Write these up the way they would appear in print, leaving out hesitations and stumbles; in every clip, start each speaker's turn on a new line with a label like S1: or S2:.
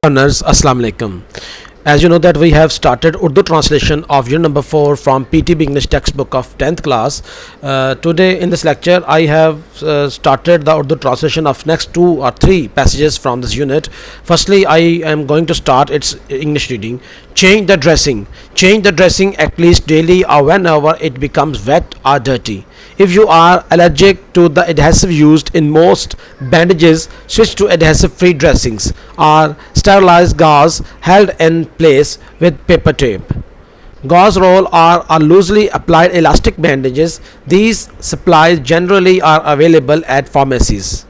S1: Learners, Assalamu alaikum. As you know that we have started Urdu translation of unit number 4 from PTB English textbook of 10th class. Today in this lecture I have started the Urdu translation of next 2 or 3 passages from this unit. Firstly, I am going to start its English reading. Change the dressing. Change the dressing at least daily or whenever it becomes wet or dirty. If you are allergic to the adhesive used in most bandages, switch to adhesive free dressings or sterilized gauze held in place with paper tape. Gauze roll are loosely applied elastic bandages. These supplies generally are available at pharmacies.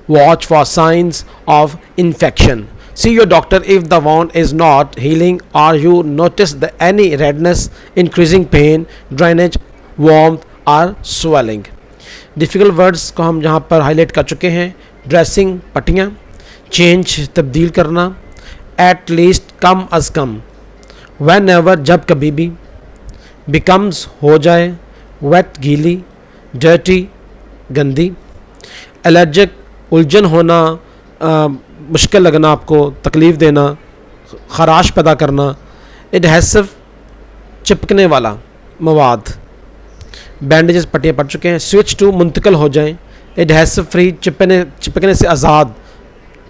S1: Watch for signs of infection. See your doctor if the wound is not healing or you notice any redness, increasing pain, drainage, warmth और swelling. Difficult words को हम यहाँ पर highlight कर चुके हैं. Dressing पट्टियाँ, change तब्दील करना, एट लीस्ट कम अज़ कम, व्हेन एवर जब कभी भी, बिकम्स हो जाए, वेट गीली, डर्टी गंदी, एलर्जिक उलझन होना, मुश्किल लगना, आपको तकलीफ़ देना, ख़राश पैदा करना, एडहेसिव चिपकने वाला मवाद. बैंडेजेस पट्टियाँ पढ़ चुके हैं. स्विच टू मुंतकिल हो जाएं, एडहेसिव फ्री चिपकने से आज़ाद,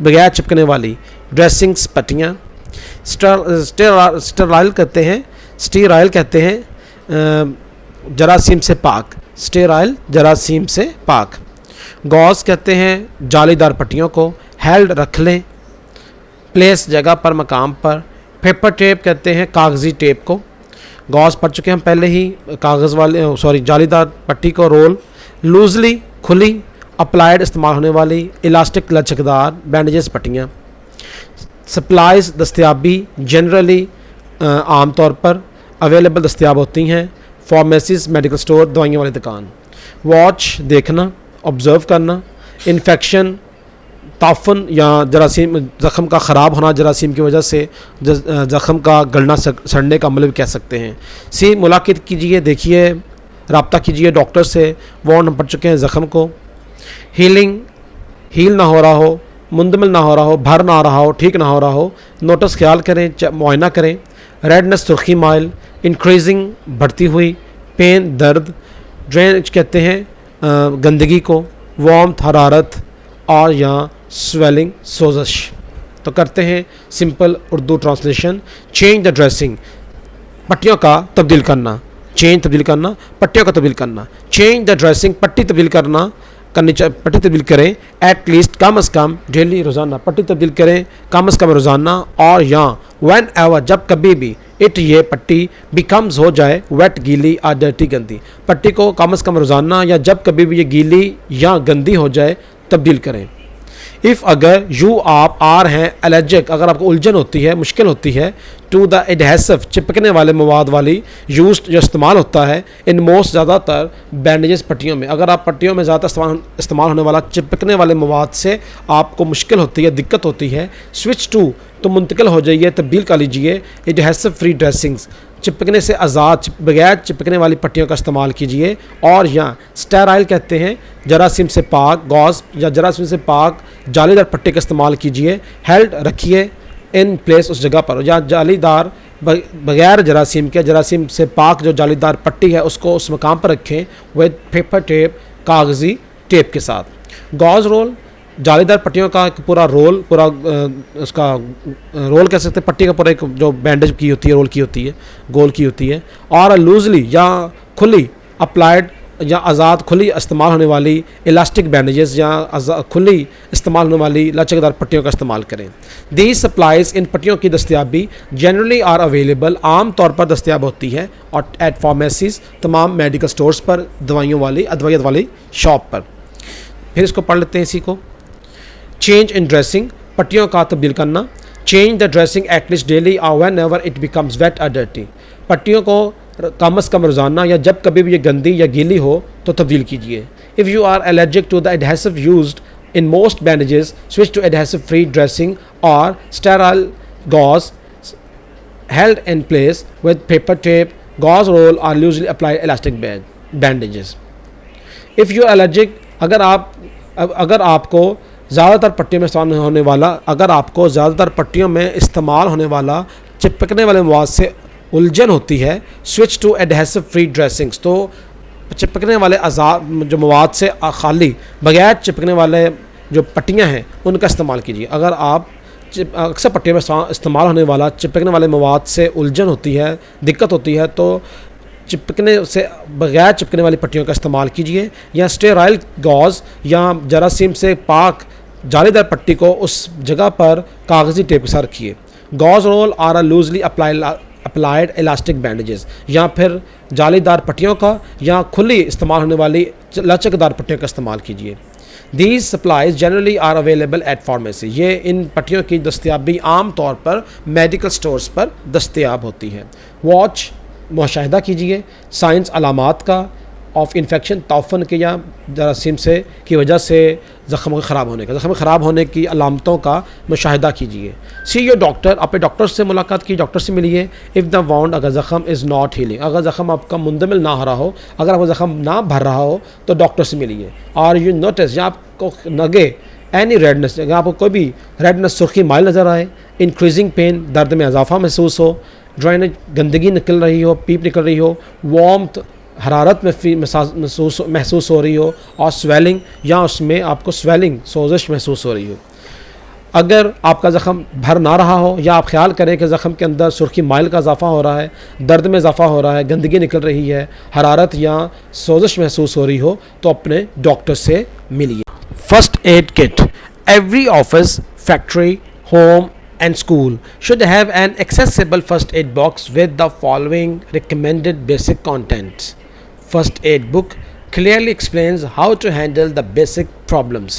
S1: बगैर चिपकने वाली. ड्रेसिंग्स पट्टियाँ. स्टेराइल कहते हैं जरासीम से पाक. स्टेराइल जरासीम से पाक. गॉज कहते हैं जालीदार पट्टियों को. हेल्ड रख लें, प्लेस जगह पर, मकाम पर. पेपर टेप कहते हैं कागज़ी टेप को. गॉज पढ़ चुके हैं हम पहले ही. कागज़ वाले जालीदार पट्टी को. रोल लूजली खुली, अप्लाइड इस्तेमाल होने वाली, इलास्टिक लचकदार. बैंडेजेस पट्टियाँ. सप्लाइज दस्तियाबी, जनरली आम तौर पर अवेलेबल दस्तियाब होती हैं. फार्मेसीज मेडिकल स्टोर, दवाइयों वाली दुकान. वॉच देखना, ऑब्ज़र्व करना. इन्फेक्शन ताफन या जरासीम, ज़ख़म का ख़राब होना जरासीम की वजह से, ज़ख़म का गलना सड़ने का अमल भी कह सकते हैं. सी मुलाकात कीजिए, देखिए, रब्ता कीजिए डॉक्टर से. वार्न हम पढ़ चुके हैं ज़ख़म को. हीलिंग, हील ना हो रहा हो, मुंदमिल ना हो रहा हो, भर ना आ रहा हो, ठीक ना हो रहा हो. नोटिस ख्याल करें, मुआयना करें. रेडनेस सुर्खी माइल, इंक्रीजिंग बढ़ती हुई. पेन दर्द. ड्रेनेज कहते हैं गंदगी को. वार्मथ हरारत और या स्वेलिंग सोजश. तो करते हैं simple Urdu translation. Change the dressing, पट्टियों का तब्दील करना. चेंज तब्दील करना, पट्टियों का तब्दील करना. चेंज द ड्रेसिंग, पट्टी तब्दील पट्टी तब्दील करें. एट लीस्ट कम अज़ कम, डेली रोज़ाना पट्टी तब्दील करें, कम अज़ कम रोज़ाना. और या व्हेन एवर जब कभी भी, इट ये पट्टी बिकम्स हो जाए वेट गीली और डर्टी गंदी. पट्टी को कम अज़ कम रोज़ाना या जब कभी भी ये गीली या गंदी हो जाए तब्दील करें. इफ़ अगर यू आप आर हैं एलर्जिक, अगर आपको उलझन होती है, मुश्किल होती है, टू द एडहेसिव चिपकने वाले मवाद वाली, यूज्ड जो इस्तेमाल होता है, इन मोस्ट ज़्यादातर बैंडेजेस पट्टियों में. अगर आप पट्टियों में ज़्यादा इस्तेमाल होने वाला चिपकने वाले मवाद से आपको मुश्किल होती है, दिक्कत होती है, स्विच टू तो मुंतकिल हो जाइए, तब्दील कर लीजिए एडहेसिव फ्री ड्रेसिंग्स, चिपकने से आज़ाद, बगैर चिपकने वाली पट्टियों का इस्तेमाल कीजिए. और या स्टेराइल कहते हैं जरासीम से पाक. गॉज या जरासीम से पाक जालीदार पट्टी का इस्तेमाल कीजिए. हेल्ड रखिए इन प्लेस, उस जगह पर, या जालीदार बगैर जरासीम के, जरासीम से पाक जो जालीदार पट्टी है उसको उस मकाम पर रखें विद पेपर टेप, कागज़ी टेप के साथ. गॉज रोल, जालीदार पट्टियों का एक पूरा रोल, पूरा उसका रोल कह सकते हैं, पट्टी का पूरा एक जो बैंडेज की होती है, रोल की होती है, गोल की होती है. और लूजली या खुली अप्लाइड या आज़ाद खुली इस्तेमाल होने वाली इलास्टिक बैंडेजेस या खुली इस्तेमाल होने वाली लचकदार पट्टियों का इस्तेमाल करें. दीज सप्लाइज, इन पट्टियों की दस्तियाबी, जनरली आर अवेलेबल, आम तौर पर दस्तियाब होती है, और एट फार्मेसीज, तमाम मेडिकल स्टोर्स पर, दवाइयों वाली अद्वियत वाली शॉप पर. फिर इसको पढ़ लेते हैं इसी को. चेंज इन ड्रेसिंग, पट्टियों का तब्दील करना. Change the dressing at least daily और whenever it becomes wet और डर्टी. पट्टियों को कम अज़ कम रोज़ाना या जब कभी भी ये गंदी या गीली हो तो तब्दील कीजिए. If you are allergic to the adhesive used in most bandages, switch to adhesive free dressing और sterile gauze held in place with paper tape. Gauze roll or loosely applied elastic bandages. If you allergic, अगर आपको ज़्यादातर पट्टियों में इस्तेमाल होने वाला, अगर आपको ज़्यादातर पट्टियों में इस्तेमाल होने वाला चिपकने वाले मवाद से उलझन होती है, switch to adhesive free dressings, तो चिपकने वाले जो मवाद से खाली बगैर चिपकने वाले जो पट्टियाँ हैं उनका इस्तेमाल कीजिए। अगर आप अक्सर पट्टियों में इस्तेमाल होने वाला चिपकने वाले मवाद से उलझन होती है, दिक्कत होती है, तो चिपकने से बगैर चिपकने वाली पट्टियों का इस्तेमाल कीजिए, या स्टेराइल गॉज या जरासीम से पाक जालीदार पट्टी को उस जगह पर कागज़ी टेप के साथ रखिए। Gauze roll or a loosely applied elastic bandages, या फिर जालीदार पट्टियों का या खुली इस्तेमाल होने वाली लचकदार पट्टियों का इस्तेमाल कीजिए। These supplies generally are available at pharmacy, ये इन पट्टियों की दस्तियाबी आम तौर पर मेडिकल स्टोर्स पर दस्तियाब होती है। वॉच मुशाहिदा कीजिए साइंस अलामात का ऑफ इन्फेक्शन, ताउफन के या जरासीम से की वजह से ज़ख़म ख़राब होने का, ज़ख़म ख़राब होने की अलामतों का मुशाहिदा कीजिए। सी योर डॉक्टर, अपने डॉक्टर से मुलाकात की, डॉक्टर से मिलिए। इफ़ द वाउंड, अगर ज़ख़म इज़ नॉट हीलिंग, अगर ज़ख़म आपका मुंदमिल ना हो रहा हो, अगर आपका ज़ख़म ना भर रहा हो तो डॉक्टर से मिलिए। और यू नोटिस, या आपको लगे एनी रेडनेस, अगर आपको कोई भी रेडनेस सुर्खी माइल नज़र आए, इंक्रीजिंग पेन, दर्द में इजाफा महसूस हो, ड्राइनेज गंदगी निकल रही हो, पीप निकल रही हो, वार्मथ हरारत में महसूस हो रही हो, और स्वेलिंग या उसमें आपको स्वेलिंग सोजिश महसूस हो रही हो। अगर आपका ज़ख़म भर ना रहा हो, या आप ख्याल करें कि ज़ख़म के अंदर सुर्खी माइल का इजाफा हो रहा है, दर्द में इजाफा हो रहा है, गंदगी निकल रही है, हरारत या सोजिश महसूस हो रही हो, तो अपने डॉक्टर से मिलिए। First aid kit, every office, factory, home and school should have an accessible first aid box with the following recommended basic contents. First aid book clearly explains how to handle the basic problems.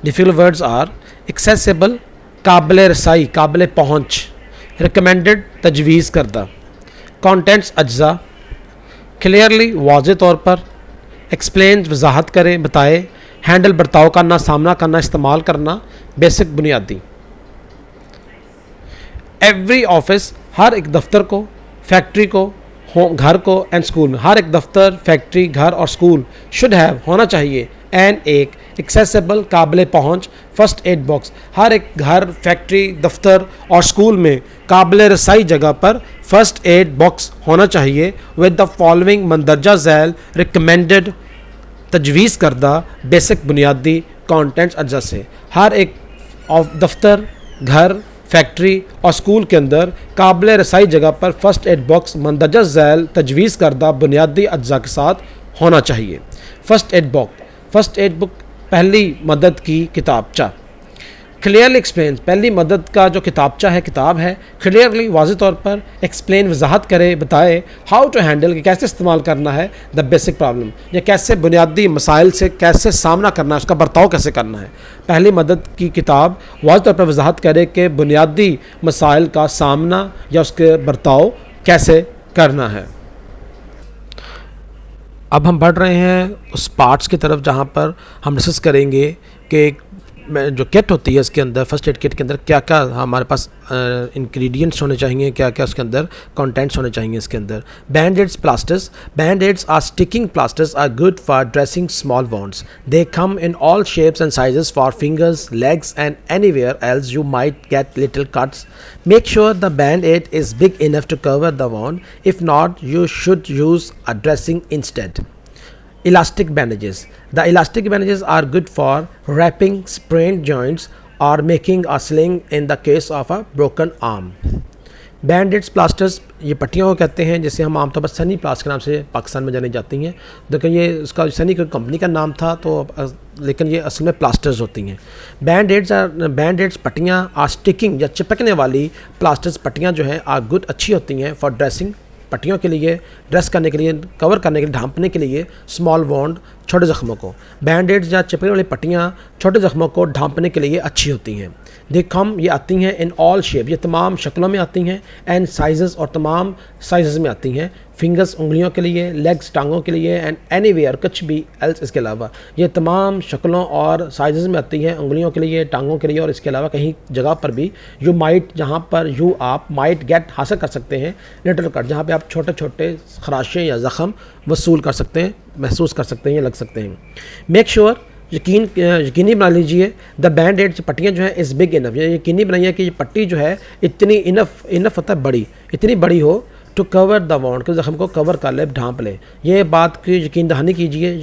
S1: Difficult words are accessible, काबिल रसाई, काबिल पहुँच, recommended, तजवीज़ करदा, contents अज्जा, clearly वाज़े तौर पर, explain वजाहत करें, बताए, handle बर्ताव करना, सामना करना, इस्तेमाल करना, basic बुनियादी। एवरी ऑफिस, हर एक दफ्तर को, फैक्ट्री को, घर को, एंड स्कूल में, हर एक दफ्तर, फैक्ट्री, घर और स्कूल शुड हैव, होना चाहिए, एंड एक एक्सेसिबल, काबिल पहुँच फर्स्ट एड बॉक्स, हर एक घर, फैक्ट्री, दफ्तर और स्कूल में काबिल रसाई जगह पर फर्स्ट एड बॉक्स होना चाहिए, with the following मंदरजा Zail recommended, तजवीज़ करदा बेसिक बुनियादी कॉन्टेंट्स अज्जा से। हर एक दफ्तर, घर, फैक्ट्री और स्कूल के अंदर काबिल रसाई जगह पर फ़र्स्ट एड बॉक्स मंदरजा झैल तजवीज़ करदा बुनियादी अज्जा के साथ होना चाहिए। फ़र्स्ट एड बुक, पहली मदद की किताबचा, क्लियरली एक्सप्लेन, पहली मदद का जो किताबचा है, किताब है, क्लियरली वाज़ेह तौर पर एक्सप्लेन, वजाहत करे, बताए, हाउ टू हैंडल, कि कैसे इस्तेमाल करना है, द बेसिक प्रॉब्लम, या कैसे बुनियादी मसाइल से कैसे सामना करना है, उसका बर्ताव कैसे करना है। पहली मदद की किताब वाज़ेह तौर पर वजाहत करे कि बुनियादी मसाइल का सामना या उसके बर्ताव कैसे करना है। अब हम बढ़ रहे हैं उस पार्ट्स की तरफ जहाँ पर हम डिस्कस करेंगे कि जो किट होती है इसके अंदर, फर्स्ट एड किट के अंदर क्या क्या हमारे पास इंग्रेडिएंट्स होने चाहिए, क्या क्या उसके अंदर कंटेंट्स होने चाहिए। इसके अंदर Band-Aids, plasters, Band-Aids or sticking plasters are good for dressing small wounds, they come in all shapes and sizes for fingers, legs and anywhere else you might get little cuts, make sure the Band-Aid is big enough to cover the wound, if not you should use a dressing instead. Elastic bandages. The elastic bandages are good for wrapping sprained joints or making a sling in the case of a broken arm. बैंडेड्स, plasters, ये पट्टियों को कहते हैं जिसे हम आमतौर पर सनी प्लास्ट के नाम से पाकिस्तान में जानी जाती हैं। देखिए ये उसका सनी कोई कंपनी का नाम था, तो लेकिन ये असल में प्लास्टर्स होती हैं। बैंडेड्स पट्टियाँ आर स्टिकिंग, या चिपकने वाली प्लास्टर्स पट्टियाँ जो हैं आर गुड, अच्छी होती हैं फॉर ड्रेसिंग, पट्टियों के लिए, ड्रेस करने के लिए, कवर करने के लिए, ढांपने के लिए, स्मॉल वॉन्ड, छोटे ज़ख्मों को। बैंडेड्स या चिपकने वाली पट्टियाँ छोटे ज़ख्मों को ढांपने के लिए अच्छी होती हैं। देखम, ये आती हैं इन ऑल शेप, ये तमाम शक्लों में आती हैं, एंड साइज़, और तमाम साइज़ में आती हैं। फिंगर्स, उंगलियों के लिए, लेग्स, टांगों के लिए, एंड एनीवेयर, कुछ भी एल्स इसके अलावा, ये तमाम शक्लों और साइज़ में आती हैं, उंगलियों के लिए, टांगों के लिए, और इसके अलावा कहीं जगह पर भी यू माइट, जहाँ पर आप माइट गेट हासिल कर सकते हैं लिटिल कट, जहाँ पे आप छोटे छोटे खराशें या ज़ख़म वसूल कर सकते हैं, महसूस कर सकते हैं या लग सकते हैं। मेक श्योर यकीनी बना लीजिए द बैंड एड पट्टियाँ जो है इज़ बिग इनफ, यकीनी बनाइए कि ये पट्टी जो है इतनी इनफ होता है बड़ी, इतनी बड़ी हो टू कवर द वाउंड, कि ज़ख्म को कवर कर ले, ढांप ले। ये बात की यकीन दहानी कीजिए,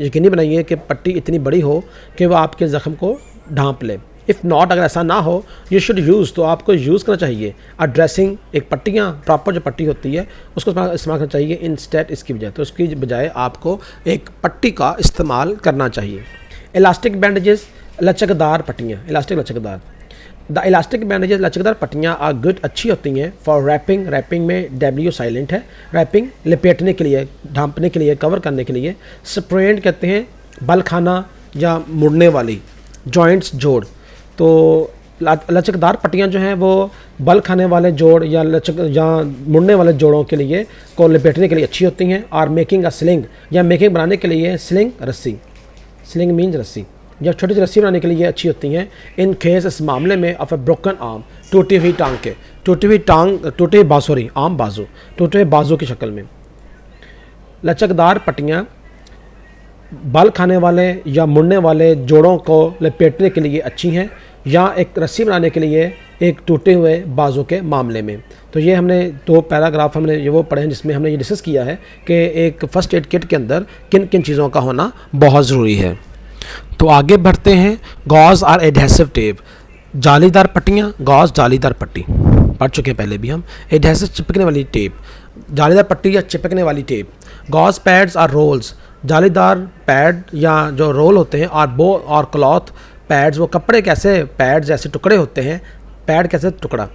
S1: यकीनी बनाइए कि पट्टी इतनी बड़ी हो कि वो आपके ज़ख्म को ढांप ले। इफ़ नॉट, अगर ऐसा ना हो, यू शुड यूज़, तो आपको यूज़ करना चाहिए अ ड्रेसिंग, एक पट्टियाँ प्रॉपर जो पट्टी होती है उसको इस्तेमाल करना चाहिए इंस्टेड इसकी बजाय, तो उसकी बजाय आपको एक पट्टी का इस्तेमाल करना चाहिए। इलास्टिक बैंडेजेस, लचकदार पट्टियाँ, इलास्टिक लचकदार, द इलास्टिक बैंडेजेस लचकदार पट्टियाँ आर गुड, अच्छी होती हैं फॉर रैपिंग, रैपिंग में डब्ल्यू साइलेंट है, रैपिंग लपेटने के लिए, ढांपने के लिए, कवर करने के लिए। स्प्रेंड कहते हैं बल खाना या मुड़ने वाली, जॉइंट्स जोड़, तो लचकदार पट्टियाँ जो हैं वो बल खाने वाले जोड़ या मुड़ने वाले जोड़ों के लिए को लपेटने के लिए अच्छी होती हैं। और मेकिंग अ स्लिंग, या मेकिंग बनाने के लिए स्लिंग, रस्सी, स्लिंग मीन्स रस्सी, या छोटी सी रस्सी बनाने के लिए अच्छी होती हैं। इन केस, इस मामले में, ऑफ ए ब्रोकन आर्म, टूटी हुई टांग के, टूटे हुए बाजू, आम बाजू, टूटे हुए बाजू की शक्ल में। लचकदार पट्टियाँ बल खाने वाले या मुड़ने वाले जोड़ों को लपेटने के लिए अच्छी हैं, या एक रस्सी बनाने के लिए एक टूटे हुए बाजू के मामले में। तो ये हमने 2 पैराग्राफ हमने ये वो पढ़े हैं जिसमें हमने ये डिस्कस किया है कि एक फ़र्स्ट एड किट के अंदर किन किन चीज़ों का होना बहुत ज़रूरी है। तो आगे बढ़ते हैं। गॉज और एडहेसिव टेप, जालीदार पट्टियाँ, गॉज जालीदार पट्टी पढ़ चुके हैं पहले भी हम। एडहेसिव चिपकने वाली टेप, जालीदार पट्टी या चिपकने वाली टेप। गॉज पैड्स और रोल्स, जालीदार पैड या जो रोल होते हैं, और बो और क्लॉथ पैड्स, वो कपड़े कैसे पैड जैसे टुकड़े होते हैं, पैड कैसे टुकड़ा,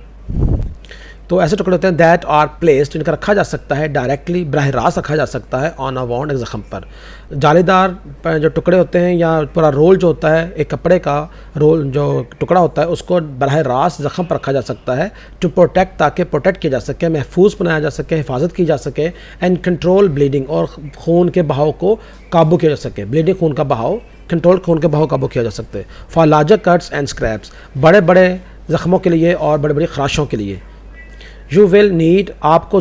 S1: तो ऐसे टुकड़े होते हैं दैट आर प्लेस्ड, इनका रखा जा सकता है डायरेक्टली, बराह रास्त रखा जा सकता है ऑन अ वाउंड, एक ज़ख्म पर। जालीदार जो टुकड़े होते हैं या पूरा रोल जो होता है, एक कपड़े का रोल जो टुकड़ा होता है, उसको बराह रास्त ज़ख्म पर रखा जा सकता है टू प्रोटेक्ट, ताकि प्रोटेक्ट किया जा सके, महफूज बनाया जा सके, हिफाजत की जा सके। एंड कंट्रोल ब्लीडिंग, और खून के बहाव को काबू किया जा सके, ब्लीडिंग खून का बहाव, कंट्रोल खून के बहाव काबू किया जा सकते हैं। For larger cuts and scraps, बड़े बड़े ज़ख्मों के लिए और बड़े बड़ी खराशों के लिए। यू विल नीड, आपको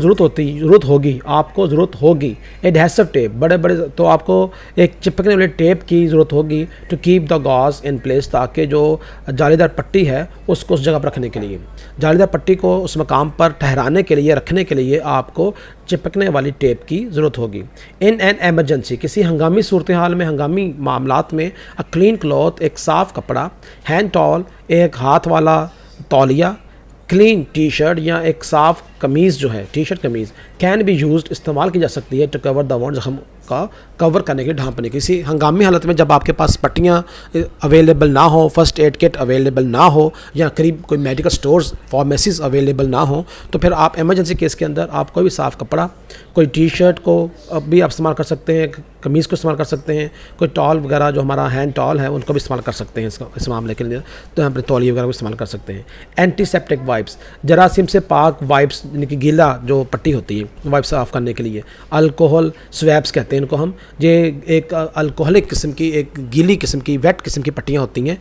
S1: आपको ज़रूरत होगी एडहेसिव टेप, बड़े बड़े, तो आपको एक चिपकने वाले टेप की ज़रूरत होगी to keep the gauze in place, ताकि जो जालीदार पट्टी है उसको उस जगह पर रखने के लिए, जालीदार पट्टी को उस मकाम पर ठहराने के लिए, रखने के लिए आपको चिपकने वाली टेप की ज़रूरत होगी। इन एन एमरजेंसी, किसी हंगामी सूरत हाल में, हंगामी मामलात में, अ क्लीन क्लॉथ, एक साफ़ कपड़ा, हैंड टॉल, एक हाथ वाला तौलिया, क्लीन टी शर्ट या एक साफ़ कमीज़ जो है, T shirt kameez, can be used, इस्तेमाल की जा सकती है टू कवर द वाउंड, ज़ख्म का कवर करने के लिए, ढांपने की। किसी हंगामी हालत में जब आपके पास पट्टियाँ अवेलेबल ना हो, फर्स्ट एड किट अवेलेबल ना हो, या करीब कोई मेडिकल स्टोर्स फार्मेसीज अवेलेबल ना हो, तो फिर आप एमरजेंसी केस के अंदर आप कोई भी साफ़ कपड़ा, कोई टी शर्ट को भी आप इस्तेमाल कर सकते हैं, कमीज़ को इस्तेमाल कर सकते हैं, कोई टॉल वगैरह जो हमारा हैंड टॉल है उनको भी इस्तेमाल कर सकते हैं इस मामले के लिए, तो यहाँ पर तौलिए वगैरह को इस्तेमाल कर सकते हैं। एंटीसेप्टिक वाइप्स, जरासीम से पाक वाइप्स, यानी कि गीला जो पट्टी होती है वाइप साफ़ करने के लिए। अल्कोहल स्वैब्स कहते हैं इनको हम, ये एक अल्कोहलिक किस्म की, एक गीली किस्म की, वेट किस्म की पट्टियाँ होती हैं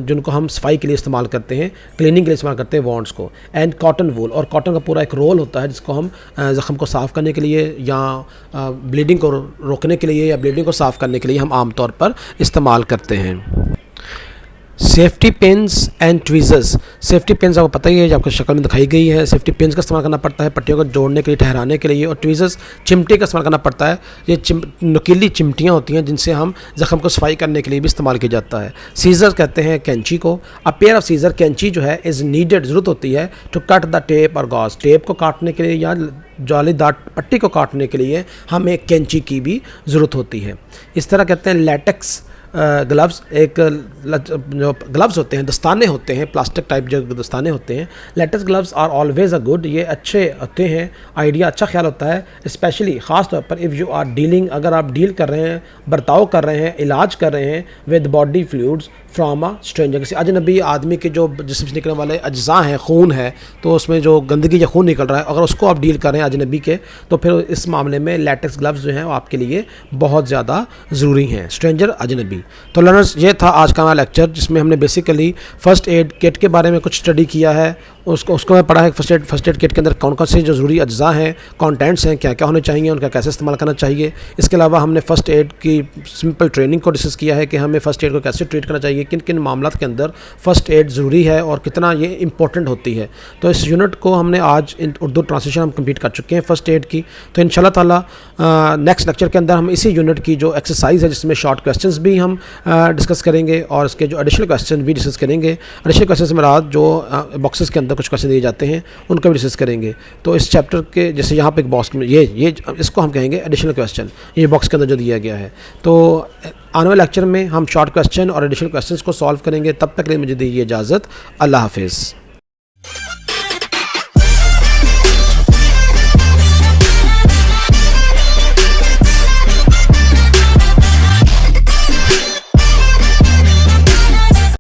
S1: जिनको हम सफाई के लिए इस्तेमाल करते हैं, क्लीनिंग के लिए इस्तेमाल करते हैं वाउंड्स को। एंड कॉटन वूल, और कॉटन का पूरा एक रोल होता है जिसको हम ज़ख्म को साफ़ करने के लिए या ब्लीडिंग को रोकने के लिए या ब्लीडिंग को साफ़ करने के लिए हम आम तौर पर इस्तेमाल करते हैं। Safety pins and ट्वीज़र्स, safety pins आपको पता ही है, जो आपको शक्ल में दिखाई गई है। सेफ्टी पिन्स का इस्तेमाल करना पड़ता है पट्टियों को जोड़ने के लिए, ठहराने के लिए, और ट्वीज़र्स चिमटे का इस्तेमाल करना पड़ता है। ये नुकीली चिमटियाँ होती हैं जिनसे हम ज़ख्म को सफाई करने के लिए भी इस्तेमाल किया जाता है। सीज़र कहते हैं कैंची को। अ पेयर ऑफ सीज़र, कैंची जो है इज़ नीडेड, ज़रूरत होती है टू कट द टेप और गॉज, टेप को काटने के लिए या जालीदार पट्टी को काटने के लिए हमें एक कैंची की भी ज़रूरत होती है। इस तरह कहते हैं लेटेक्स ग्लव्स, एक जो ग्लव्स होते हैं, दस्ताने होते हैं, प्लास्टिक टाइप जो दस्ताने होते हैं, latex gloves are always a good, ये अच्छे होते हैं, आइडिया अच्छा ख्याल होता है, स्पेशली ख़ास तौर पर इफ़ यू आर डीलिंग, अगर आप डील कर रहे हैं, बर्ताव कर रहे हैं, इलाज कर रहे हैं with body fluids, from a stranger, किसी अजनबी आदमी के जो जिस्म से निकलने वाले अज्जा हैं, खून है, तो उसमें जो गंदगी या खून निकल रहा है, अगर उसको आप डील कर रहे हैं अजनबी के, तो फिर इस मामले में लैटेक्स ग्लव्स जो हैं वो आपके लिए बहुत ज़्यादा ज़रूरी हैं। स्ट्रेंजर, अजनबी। तो लर्नर्स, ये था आज का हमारा लेक्चर जिसमें हमने बेसिकली फ़र्स्ट एड किट के बारे में कुछ स्टडी किया है। उसको मैं पढ़ा है फर्स्ट एड किट के अंदर कौन कौन से जो ज़रूरी अज्जा हैं, कंटेंट्स हैं, क्या क्या होने चाहिए, उनका कैसे इस्तेमाल करना चाहिए। इसके अलावा हमने फ़र्स्ट एड की सिंपल ट्रेनिंग को डिस्कस किया है कि हमें फ़र्स्ट एड को कैसे ट्रीट करना चाहिए, किन किन मामलों के अंदर फ़र्स्ट एड ज़रूरी है और कितना ये इंपॉर्टेंट होती है। तो इस यूनिट को हमने आज उर्दू ट्रांसलेशन हम कंप्लीट कर चुके हैं फ़र्स्ट एड की। तो इंशाल्लाह ताला नेक्स्ट लेक्चर के अंदर हम इसी यूनिट की जो एक्सरसाइज है जिसमें शॉर्ट क्वेश्चंस भी हम डिस्कस करेंगे और इसके जो एडिशनल क्वेश्चन भी डिस्कस करेंगे। एडिशनल क्वेश्चन से मेरा जो बॉक्सेस के अंदर कुछ क्वेश्चन दिए जाते हैं उनका भी डिस्कस करेंगे। तो इस चैप्टर के जैसे यहाँ पे एक बॉक्स में ये इसको हम कहेंगे एडिशनल क्वेश्चन, ये बॉक्स के अंदर जो दिया गया है। तो आने वाले लेक्चर में हम शॉर्ट क्वेश्चन और एडिशनल क्वेश्चंस को सॉल्व करेंगे। तब तक के लिए मुझे दीजिए इजाज़त। अल्लाह हाफिज़।